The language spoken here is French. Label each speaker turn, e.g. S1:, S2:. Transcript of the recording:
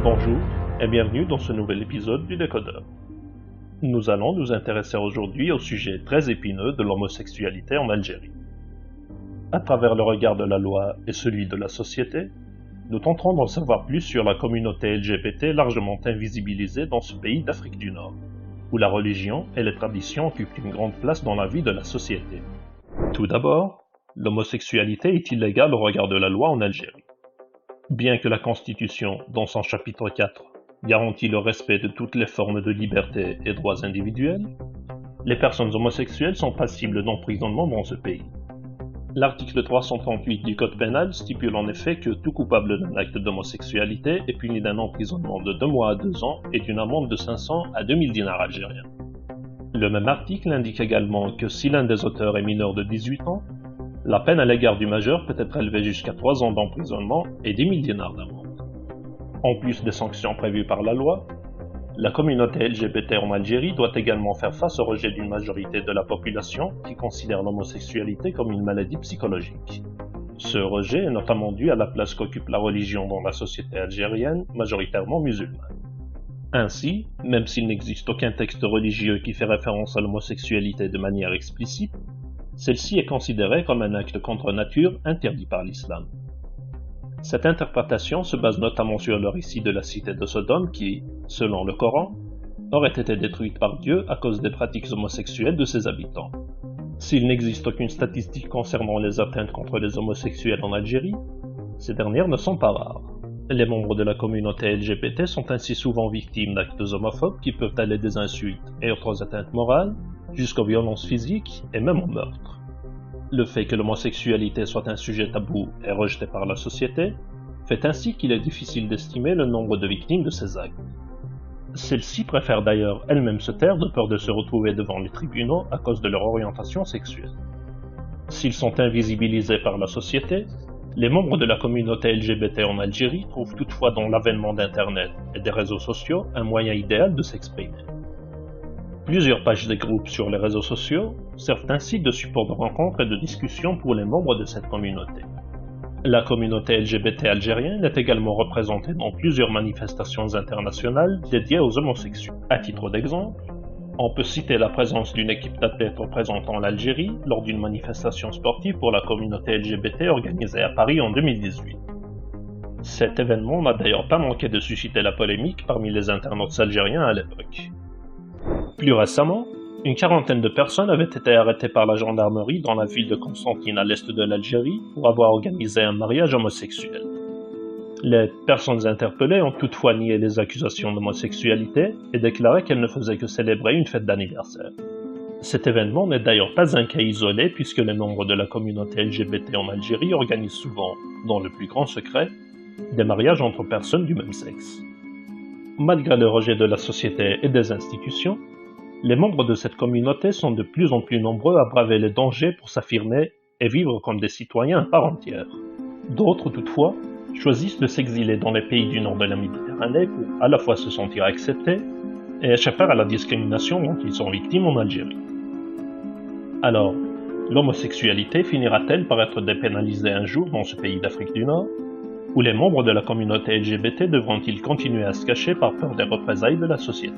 S1: Bonjour et bienvenue dans ce nouvel épisode du Décodeur. Nous allons nous intéresser aujourd'hui au sujet très épineux de l'homosexualité en Algérie. À travers le regard de la loi et celui de la société, nous tenterons d'en savoir plus sur la communauté LGBT largement invisibilisée dans ce pays d'Afrique du Nord, où la religion et les traditions occupent une grande place dans la vie de la société. Tout d'abord, l'homosexualité est illégale au regard de la loi en Algérie. Bien que la Constitution, dans son chapitre 4, garantit le respect de toutes les formes de liberté et droits individuels, les personnes homosexuelles sont passibles d'emprisonnement dans ce pays. L'article 338 du Code pénal stipule en effet que tout coupable d'un acte d'homosexualité est puni d'un emprisonnement de 2 mois à 2 ans et d'une amende de 500 à 2000 dinars algériens. Le même article indique également que si l'un des auteurs est mineur de 18 ans, la peine à l'égard du majeur peut être élevée jusqu'à 3 ans d'emprisonnement et 10 000 dinars d'amende. En plus des sanctions prévues par la loi, la communauté LGBT en Algérie doit également faire face au rejet d'une majorité de la population qui considère l'homosexualité comme une maladie psychologique. Ce rejet est notamment dû à la place qu'occupe la religion dans la société algérienne, majoritairement musulmane. Ainsi, même s'il n'existe aucun texte religieux qui fait référence à l'homosexualité de manière explicite, celle-ci est considérée comme un acte contre nature interdit par l'islam. Cette interprétation se base notamment sur le récit de la cité de Sodome qui, selon le Coran, aurait été détruite par Dieu à cause des pratiques homosexuelles de ses habitants. S'il n'existe aucune statistique concernant les atteintes contre les homosexuels en Algérie, ces dernières ne sont pas rares. Les membres de la communauté LGBT sont ainsi souvent victimes d'actes homophobes qui peuvent aller des insultes et autres atteintes morales, jusqu'aux violences physiques et même au meurtre. Le fait que l'homosexualité soit un sujet tabou et rejeté par la société fait ainsi qu'il est difficile d'estimer le nombre de victimes de ces actes. Celles-ci préfèrent d'ailleurs elles-mêmes se taire de peur de se retrouver devant les tribunaux à cause de leur orientation sexuelle. S'ils sont invisibilisés par la société, les membres de la communauté LGBT en Algérie trouvent toutefois dans l'avènement d'Internet et des réseaux sociaux un moyen idéal de s'exprimer. Plusieurs pages et groupes sur les réseaux sociaux servent ainsi de support de rencontres et de discussions pour les membres de cette communauté. La communauté LGBT algérienne est également représentée dans plusieurs manifestations internationales dédiées aux homosexuels. À titre d'exemple, on peut citer la présence d'une équipe d'athlètes représentant l'Algérie lors d'une manifestation sportive pour la communauté LGBT organisée à Paris en 2018. Cet événement n'a d'ailleurs pas manqué de susciter la polémique parmi les internautes algériens à l'époque. Plus récemment, une quarantaine de personnes avaient été arrêtées par la gendarmerie dans la ville de Constantine à l'est de l'Algérie pour avoir organisé un mariage homosexuel. Les personnes interpellées ont toutefois nié les accusations d'homosexualité et déclaré qu'elles ne faisaient que célébrer une fête d'anniversaire. Cet événement n'est d'ailleurs pas un cas isolé puisque les membres de la communauté LGBT en Algérie organisent souvent, dans le plus grand secret, des mariages entre personnes du même sexe. Malgré le rejet de la société et des institutions, les membres de cette communauté sont de plus en plus nombreux à braver les dangers pour s'affirmer et vivre comme des citoyens à part entière. D'autres, toutefois, choisissent de s'exiler dans les pays du nord de la Méditerranée pour à la fois se sentir acceptés et échapper à la discrimination dont ils sont victimes en Algérie. Alors, l'homosexualité finira-t-elle par être dépénalisée un jour dans ce pays d'Afrique du Nord? Ou les membres de la communauté LGBT devront-ils continuer à se cacher par peur des représailles de la société?